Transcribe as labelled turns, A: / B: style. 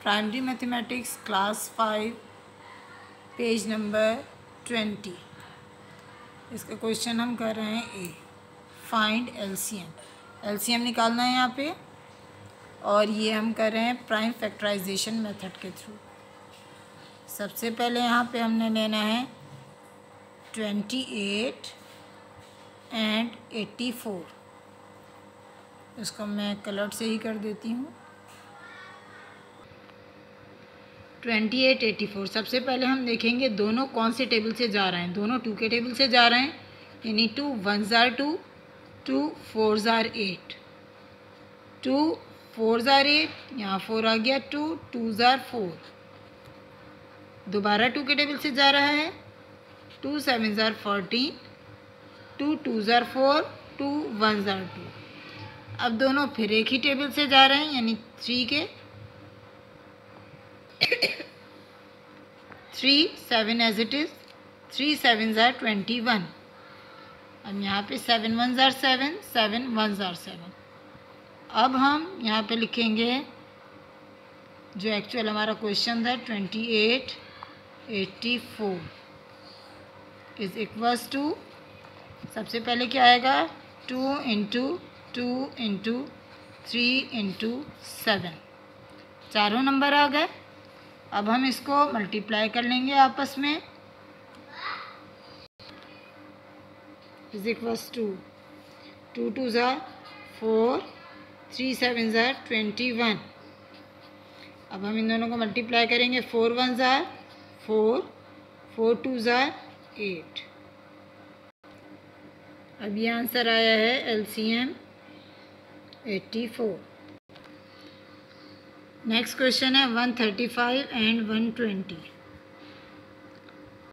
A: Primary mathematics class 5 page number 20। इसका question हम कर रहे हैं ए, फाइंड एलसीएम निकालना है यहाँ पे, और ये हम कर रहे हैं प्राइम फैक्टराइजेशन मेथड के थ्रू। सबसे पहले यहाँ पे हमने लेना है 28 एंड 84। इसको मैं कलर से ही कर देती हूँ। 28, 84 सबसे पहले हम देखेंगे दोनों कौन से टेबल से जा रहे हैं। दोनों 2 के टेबल से जा रहे हैं, यानी 2 1s are 2, 2 4s are 8, 2 4s are 8, यहाँ 4 आ गया, 2 2s are 4। दोबारा 2 के टेबल से जा रहा है, 2 7s are 14, 2 2s are 4, 2 1s are 2। अब दोनों फिर एक ही टेबल से जा रहे हैं, यानी 3 के 3 7 as it is, 3 7s are 21। अब यहाँ पे 7 1s are 7, 7 1s are 7। अब हम यहाँ पे लिखेंगे जो एक्चुअल हमारा क्वेश्चन था, 28 84 इज इक्वल्स टू, सबसे पहले क्या आएगा, 2 इंटू 2 इंटू 3 इंटू 7, चारों नंबर आ गए। अब हम इसको मल्टीप्लाई कर लेंगे आपस में, is equals to 2 2s are 4, 3 7s are 21। अब हम इन दोनों को मल्टीप्लाई करेंगे, 4 1s are 4, 4 2s are 8। अब ये आंसर आया है एलसीएम 84। नेक्स्ट क्वेश्चन है 135 एंड 120।